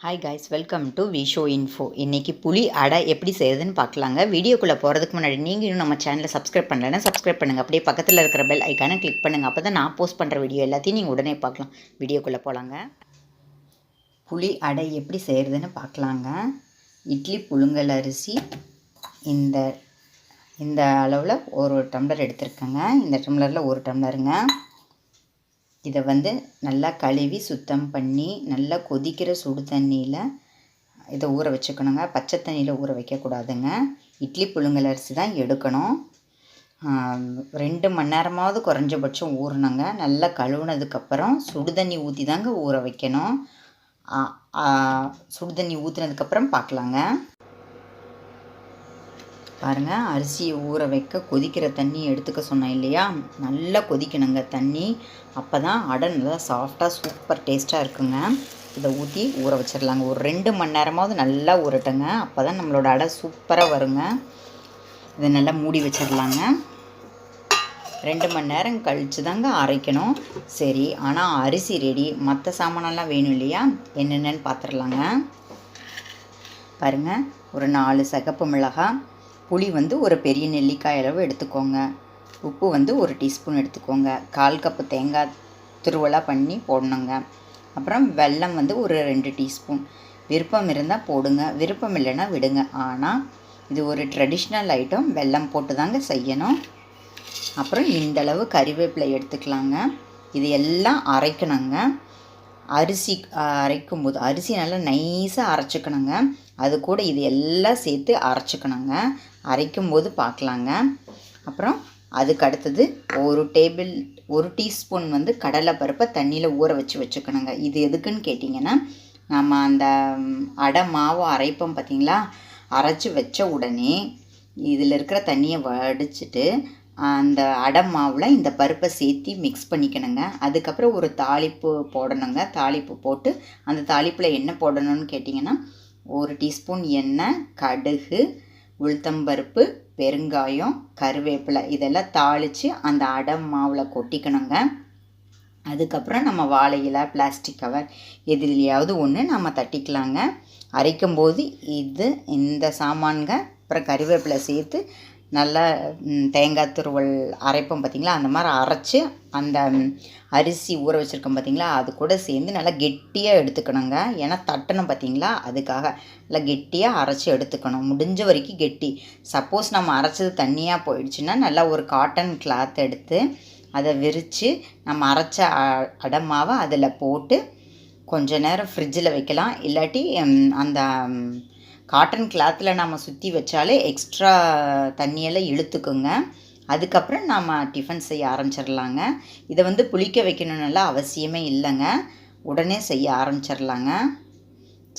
Hi guys, welcome to Visho info. இன்றைக்கி புளி அடை எப்படி செய்யுதுன்னு பார்க்கலாங்க. வீடியோக்குள்ளே போகிறதுக்கு முன்னாடி நீங்கள் இன்னும் நம்ம சேனலை சப்ஸ்கிரைப் பண்ணலைன்னா சப்ஸ்கிரைப் பண்ணுங்கள். அப்படியே பக்கத்தில் இருக்கிற பெல் ஐக்கானை கிளிக் பண்ணுங்கள். அப்போ தான் நான் போஸ்ட் பண்ணுற வீடியோ எல்லாத்தையும் நீங்கள் உடனே பார்க்கலாம். வீடியோக்குள்ளே போகலாங்க. புளி அடை எப்படி செய்கிறதுன்னு பார்க்கலாங்க. இட்லி புழுங்கல் அரிசி இந்த இந்த அளவில் ஒரு டம்ளர் எடுத்துருக்கேங்க. இந்த டம்ளரில் ஒரு டம்ளருங்க. இதை நல்லா கழுவி சுத்தம் பண்ணி நல்லா கொதிக்கிற சுடு தண்ணியில் இதை ஊற வச்சுக்கணுங்க. பச்சை தண்ணியில் ஊற வைக்கக்கூடாதுங்க. இட்லி புழுங்கல் அரிசி தான் எடுக்கணும். 2 மணி நேரமாவது குறைஞ்சபட்சம் ஊறணுங்க. நல்லா கழுவுனதுக்கப்புறம் சுடு தண்ணி ஊற்றி தாங்க ஊற வைக்கணும். சுடு தண்ணி ஊற்றுனதுக்கப்புறம் பார்க்கலாங்க. பாருங்கள், அரிசியை ஊற வைக்க கொதிக்கிற தண்ணி எடுத்துக்க சொன்னேன் இல்லையா, நல்லா கொதிக்கணுங்க தண்ணி. அப்போ தான் அடை நல்லா சாஃப்டாக சூப்பர் டேஸ்ட்டாக இருக்குங்க. இதை ஊற்றி ஊற வச்சிடலாங்க. ஒரு 2 மணி நேரமாவது நல்லா ஊறட்டுங்க. அப்போ தான் நம்மளோட அடை சூப்பராக வருங்க. இதை நல்லா மூடி வச்சிடலாங்க. 2 மணி நேரம் கழித்து தாங்க அரைக்கணும். சரி, ஆனால் அரிசி ரெடி. மற்ற சாமானெல்லாம் வேணும் இல்லையா, என்னென்னு பார்த்துடலாங்க. பாருங்கள், ஒரு 4 சிகப்பு மிளகாய், புளி ஒரு பெரிய நெல்லிக்காய் அளவு எடுத்துக்கோங்க. உப்பு 1 டீஸ்பூன் எடுத்துக்கோங்க. 1/4 கப்பு தேங்காய் துருவலாக பண்ணி போடணுங்க. அப்புறம் வெல்லம் ஒரு 2 டீஸ்பூன். விருப்பம் இருந்தால் போடுங்க, விருப்பம் இல்லைன்னா விடுங்க. ஆனால் இது ஒரு ட்ரெடிஷ்னல் ஐட்டம், வெல்லம் போட்டு தாங்க செய்யணும். அப்புறம் இந்தளவு கறிவேப்பிலை எடுத்துக்கலாங்க. இது எல்லாம் அரைக்கணுங்க. அரிசி அரைக்கும்போது அரிசி நல்லா நைஸாக அரைச்சிக்கணுங்க. அது கூட இது எல்லாம் சேர்த்து அரைச்சிக்கணுங்க. அரைக்கும்போது பார்க்கலாங்க. அப்புறம் அதுக்கு அடுத்தது ஒரு டீஸ்பூன் கடலைப்பருப்பை தண்ணியில் ஊற வச்சுக்கணுங்க. இது எதுக்குன்னு கேட்டிங்கன்னா, நம்ம அந்த அடை மாவு அரைப்போம் பார்த்திங்களா, அரைச்சி வச்ச உடனே இதில் இருக்கிற தண்ணியை வடிச்சிட்டு அந்த அடை மாவில் இந்த பருப்பை சேர்த்து மிக்ஸ் பண்ணிக்கணுங்க. அதுக்கப்புறம் ஒரு தாளிப்பு போடணுங்க. தாளிப்பு போட்டு அந்த தாளிப்பில் என்ன போடணும்னு கேட்டிங்கன்னா, 1 டீஸ்பூன் எண்ணெய், கடுகு, உளுத்தம்பருப்பு, பெருங்காயம், கருவேப்பிலை இதெல்லாம் தாளித்து அந்த அடை மாவில் கொட்டிக்கணுங்க. அதுக்கப்புறம் நம்ம வாழை இலை, பிளாஸ்டிக் கவர் எதுலையாவது ஒன்று நம்ம தட்டிக்கலாங்க. அரைக்கும்போது இந்த சாமான்க அப்புறம் கருவேப்பிலை சேர்த்து நல்லா தேங்காய் துருவல் அரைப்போம் பார்த்திங்களா, அந்த மாதிரி அரைச்சி அந்த அரிசி ஊற வச்சுருக்கோம் பார்த்திங்களா, அது கூட சேர்ந்து நல்லா கெட்டியாக எடுத்துக்கணுங்க. ஏன்னா தட்டணும் பார்த்திங்களா, அதுக்காக நல்லா கெட்டியாக அரைச்சி எடுத்துக்கணும். முடிஞ்ச வரைக்கும் கெட்டி. சப்போஸ் நம்ம அரைச்சது தண்ணியாக போயிடுச்சுன்னா நல்லா ஒரு காட்டன் கிளாத் எடுத்து அதை விரித்து நம்ம அரைச்ச அடை மாவை அதில் போட்டு கொஞ்ச நேரம் ஃப்ரிட்ஜில் வைக்கலாம். இல்லாட்டி அந்த காட்டன் கிளாத்தில் நம்ம சுற்றி வச்சாலே எக்ஸ்ட்ரா தண்ணியெல்லாம் இழுத்துக்குங்க. அதுக்கப்புறம் நம்ம டிஃபன் செய்ய ஆரம்பிச்சிடலாங்க. இதை புளிக்க வைக்கணுன்னெல்லாம் அவசியமே இல்லைங்க, உடனே செய்ய ஆரம்பிச்சிடலாங்க.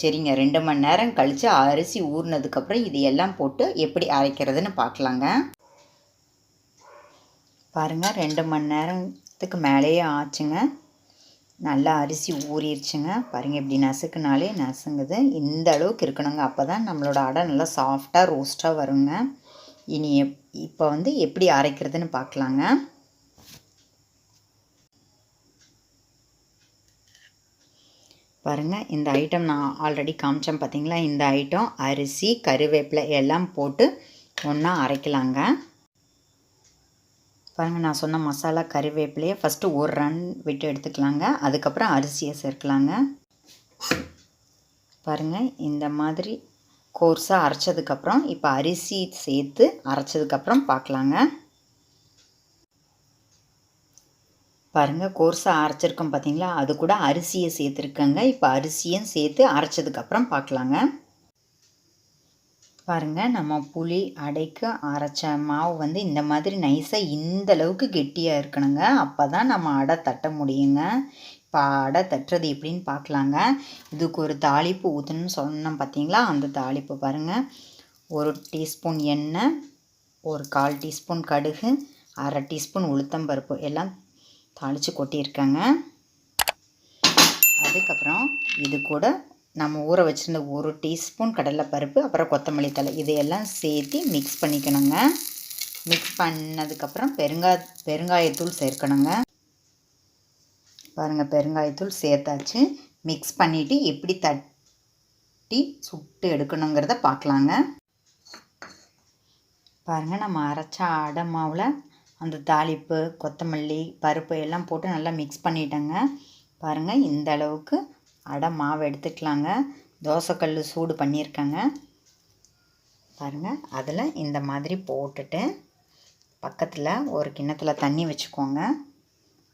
சரிங்க, 2 மணி நேரம் கழித்து அரிசி ஊறினதுக்கப்புறம் இது எல்லாம் போட்டு எப்படி அரைக்கிறதுன்னு பார்க்கலாங்க. பாருங்கள், 2 மணி நேரத்துக்கு மேலேயே ஆச்சுங்க. நல்லா அரிசி ஊறிடுச்சுங்க. பாருங்கள், இப்படி நசுக்குனாலே நசுங்குது. இந்த அளவுக்கு இருக்கணுங்க. அப்போ தான் நம்மளோட அடை நல்லா சாஃப்டாக ரோஸ்ட்டாக வருங்க. இனி இப்போ எப்படி அரைக்கிறதுன்னு பார்க்கலாங்க. பாருங்கள், இந்த ஐட்டம் நான் ஆல்ரெடி காமிச்சேன் பார்த்தீங்களா, இந்த ஐட்டம் அரிசி, கருவேப்பிலை எல்லாம் போட்டு ஒன்றா அரைக்கலாங்க. பாருங்கள், நான் சொன்ன மசாலா கறிவேப்பிலையை ஃபஸ்ட்டு ஒரு ரன் விட்டு எடுத்துக்கலாங்க. அதுக்கப்புறம் அரிசியை சேர்க்கலாங்க. பாருங்கள், இந்த மாதிரி கோர்ஸாக அரைச்சதுக்கப்புறம் இப்போ அரிசி சேர்த்து அரைச்சதுக்கப்புறம் பார்க்கலாங்க. பாருங்கள், கோர்ஸாக அரைச்சிருக்கோம் பார்த்தீங்களா, அது கூட அரிசியை சேர்த்துருக்கேங்க. இப்போ அரிசியும் சேர்த்து அரைச்சதுக்கப்புறம் பார்க்கலாங்க. பாருங்கள், நம்ம புளி அடைக்கு அரைச்ச மாவு இந்த மாதிரி நைஸாக இந்த அளவுக்கு கெட்டியாக இருக்கணுங்க. அப்போ தான் நம்ம அடை தட்ட முடியுங்க. இப்போ அடை தட்டுறது எப்படின்னு பார்க்கலாங்க. இதுக்கு ஒரு தாளிப்பு ஊற்றணும்னு சொன்னோம் பார்த்தீங்களா, அந்த தாளிப்பு பாருங்கள். 1 டீஸ்பூன் எண்ணெய், ஒரு 1/4 டீஸ்பூன் கடுகு, 1/2 டீஸ்பூன் உளுத்தம்பருப்பு எல்லாம் தாளித்து கொட்டியிருக்கேங்க. அதுக்கப்புறம் இது கூட நம்ம ஊற வச்சுருந்த 1 டீஸ்பூன் கடலைப்பருப்பு, அப்புறம் கொத்தமல்லி தழை இதையெல்லாம் சேர்த்து மிக்ஸ் பண்ணிக்கணுங்க. மிக்ஸ் பண்ணதுக்கப்புறம் பெருங்காயத்தூள் சேர்க்கணுங்க. பாருங்கள், பெருங்காயத்தூள் சேர்த்தாச்சு. மிக்ஸ் பண்ணிவிட்டு எப்படி தட்டி சுட்டு எடுக்கணுங்கிறத பார்க்கலாங்க. பாருங்கள், நம்ம அரைச்ச அடை மாவில் அந்த தாளிப்பு, கொத்தமல்லி, பருப்பு எல்லாம் போட்டு நல்லா மிக்ஸ் பண்ணிட்டேங்க. பாருங்கள், இந்த அளவுக்கு அடை மாவு எடுத்துக்கலாங்க. தோசைக்கல் சூடு பண்ணியிருக்கேங்க. பாருங்கள், அதில் இந்த மாதிரி போட்டுட்டு பக்கத்தில் ஒரு கிண்ணத்தில் தண்ணி வச்சுக்கோங்க.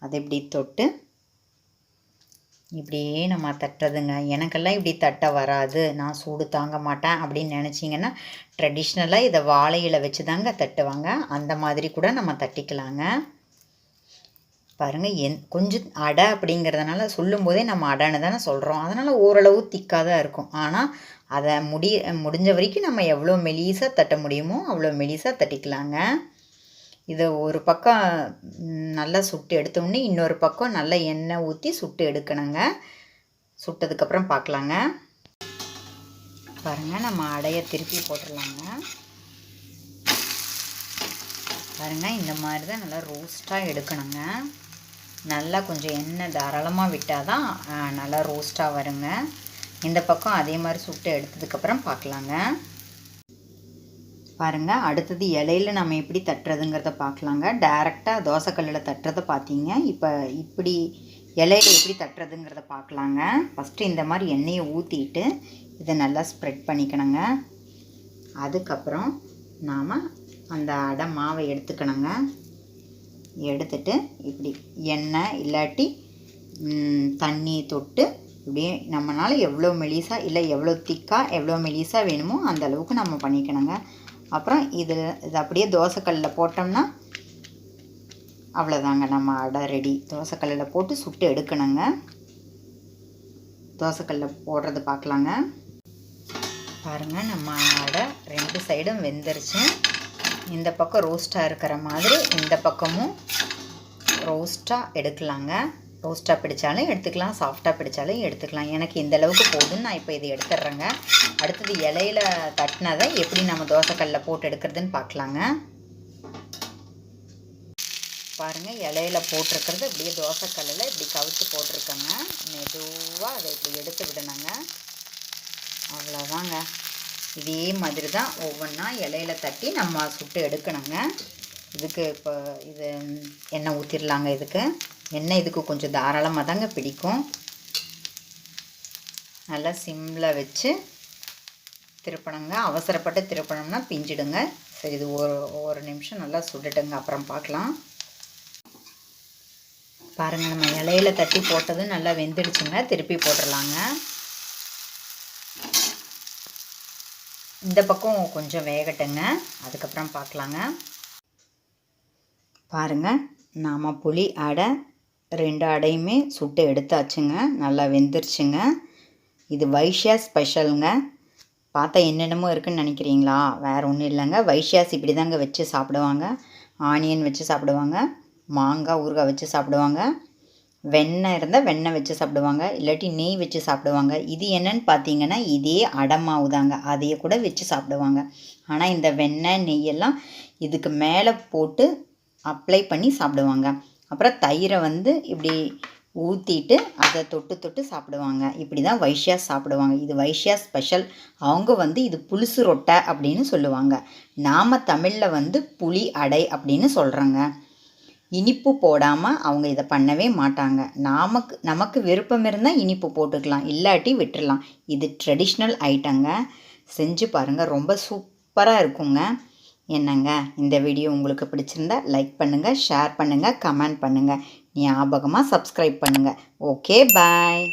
அதை இப்படி தொட்டு இப்படியே நம்ம தட்டுறதுங்க. எனக்கெல்லாம் இப்படி தட்ட வராது, நான் சூடு தாங்க மாட்டேன் அப்படின்னு நினச்சிங்கன்னா ட்ரெடிஷ்னலாக இதை வாழை இலை வச்சு தாங்க தட்டுவாங்க. அந்த மாதிரி கூட நம்ம தட்டிக்கலாங்க. பாருங்கள், கொஞ்சம் அடை அப்படிங்கிறதுனால சொல்லும்போதே நம்ம அடைன்னு தானே சொல்கிறோம். அதனால் ஓரளவு திக்காக தான் இருக்கும். ஆனால் அதை முடிஞ்ச வரைக்கும் நம்ம எவ்வளோ மெலிசாக தட்ட முடியுமோ அவ்வளோ மெலிசாக தட்டிக்கலாங்க. இதை ஒரு பக்கம் நல்லா சுட்டு எடுத்தோடனே இன்னொரு பக்கம் நல்லா எண்ணெய் ஊற்றி சுட்டு எடுக்கணுங்க. சுட்டதுக்கப்புறம் பார்க்கலாங்க. பாருங்கள், நம்ம அடையை திருப்பி போட்டுடலாங்க. பாருங்கள், இந்த மாதிரி தான் நல்லா ரோஸ்ட்டாக எடுக்கணுங்க. நல்லா கொஞ்சம் எண்ணெய் தாராளமாக விட்டால் தான் நல்லா ரோஸ்ட்டாக வருங்க. இந்த பக்கம் அதே மாதிரி சுட்டு எடுத்ததுக்கப்புறம் பார்க்கலாங்க. பாருங்கள், அடுத்தது இலையில் நம்ம எப்படி தட்டுறதுங்கிறத பார்க்கலாங்க. டைரெக்டாக தோசைக்கல்லில் தட்டுறதை பார்த்தீங்க. இப்போ இப்படி இலையில் எப்படி தட்டுறதுங்கிறத பார்க்கலாங்க. ஃபஸ்ட்டு இந்த மாதிரி எண்ணெயை ஊற்றிட்டு இதை நல்லா ஸ்ப்ரெட் பண்ணிக்கணுங்க. அதுக்கப்புறம் நாம் அந்த அடை மாவை எடுத்துக்கணுங்க. எடுத்துட்டு இப்படி எண்ணெய் இல்லாட்டி தண்ணி தொட்டு இப்படியே நம்மளால் எவ்வளோ மெலிசாக இல்லை எவ்வளோ திக்காக எவ்வளோ மெலிசாக வேணுமோ அந்த அளவுக்கு நம்ம பண்ணிக்கணுங்க. அப்புறம் இது அப்படியே தோசைக்கல்லில் போட்டோம்னா அவ்வளோதாங்க, நம்ம அடை ரெடி. தோசைக்கல்லில் போட்டு சுட்டு எடுக்கணுங்க. தோசைக்கல்லில் போடுறது பார்க்கலாங்க. பாருங்கள், நம்ம அடை 2 சைடும் வெந்துருச்சு. இந்த பக்கம் ரோஸ்ட்டாக இருக்கிற மாதிரி இந்த பக்கமும் ரோஸ்ட்டாக எடுக்கலாங்க. ரோஸ்ட்டாக பிடிச்சாலும் எடுத்துக்கலாம், சாஃப்டாக பிடிச்சாலும் எடுத்துக்கலாம். எனக்கு இந்த அளவுக்கு போதுன்னு நான் இப்போ இதை எடுத்துடுறேங்க. அடுத்தது இலையில் தட்டினதை எப்படி நம்ம தோசைக்கல்லில் போட்டு எடுக்கிறதுன்னு பார்க்கலாங்க. பாருங்கள், இலையில் போட்டிருக்கிறது இப்படியே தோசைக்கல்லில் இப்படி கவுத்து போட்டிருக்கேங்க. மெதுவாக அதை இப்படி எடுத்து விடணுங்க. அவ்வளோதாங்க. இதே மாதிரி தான் ஒவ்வொன்றா இலையில் தட்டி நம்ம சுட்டு எடுக்கணுங்க. இதுக்கு இப்போ இது எண்ணெய் ஊற்றிடலாங்க. இதுக்கு கொஞ்சம் தாராளமாக தாங்க பிடிக்கும். நல்லா சிம்மில் வச்சு திருப்பணுங்க. அவசரப்பட்டு திருப்பணும்னா பிஞ்சிடுங்க. சரி, இது ஒரு நிமிஷம் நல்லா சுட்டுட்டுங்க, அப்புறம் பார்க்கலாம். பாருங்கள், நம்ம இலையில் தட்டி போட்டது நல்லா வெந்துடுச்சுங்க. திருப்பி போட்டுடலாங்க. இந்த பக்கம் கொஞ்சம் வேகட்டுங்க, அதுக்கப்புறம் பார்க்கலாங்க. பாருங்கள், நாம் புளி அடை 2 அடையுமே சுட்டு எடுத்தாச்சுங்க. நல்லா வெந்துருச்சுங்க. இது வைஷ்யா ஸ்பெஷலுங்க. பார்த்தா என்னென்னமோ இருக்குதுன்னு நினைக்கிறீங்களா? வேறு ஒன்றும் இல்லைங்க. வைஷ்யாஸ் இப்படி தாங்க வச்சு சாப்பிடுவாங்க. ஆனியன் வச்சு சாப்பிடுவாங்க, மாங்காய் ஊறுகாய் வச்சு சாப்பிடுவாங்க, வெண்ணெய் இருந்தால் வெண்ணெய் வச்சு சாப்பிடுவாங்க, இல்லாட்டி நெய் வச்சு சாப்பிடுவாங்க. இது என்னன்னு பார்த்தீங்கன்னா இதே அடை மாவு தாங்க, அதையே கூட வச்சு சாப்பிடுவாங்க. ஆனால் இந்த வெண்ணெய் நெய்யெல்லாம் இதுக்கு மேலே போட்டு அப்ளை பண்ணி சாப்பிடுவாங்க. அப்புறம் தயிரை இப்படி ஊற்றிட்டு அதை தொட்டு சாப்பிடுவாங்க. இப்படி தான் வைஷ்யா சாப்பிடுவாங்க. இது வைஷ்யா ஸ்பெஷல். அவங்க இது புலுசு ரொட்டை அப்படின்னு சொல்லுவாங்க. நாம் தமிழில் புளி அடை அப்படின்னு சொல்கிறோங்க. இனிப்பு போடாமல் அவங்க இதை பண்ணவே மாட்டாங்க. நமக்கு விருப்பம் இருந்தால் இனிப்பு போட்டுக்கலாம், இல்லாட்டி விட்டுடலாம். இது ட்ரெடிஷ்னல் ஐட்டங்க. செஞ்சு பாருங்கள், ரொம்ப சூப்பராக இருக்குங்க. என்னங்க, இந்த வீடியோ உங்களுக்கு பிடிச்சிருந்தா லைக் பண்ணுங்கள், ஷேர் பண்ணுங்கள், கமெண்ட் பண்ணுங்கள், ஞாபகமாக சப்ஸ்கிரைப் பண்ணுங்கள். ஓகே, பாய்.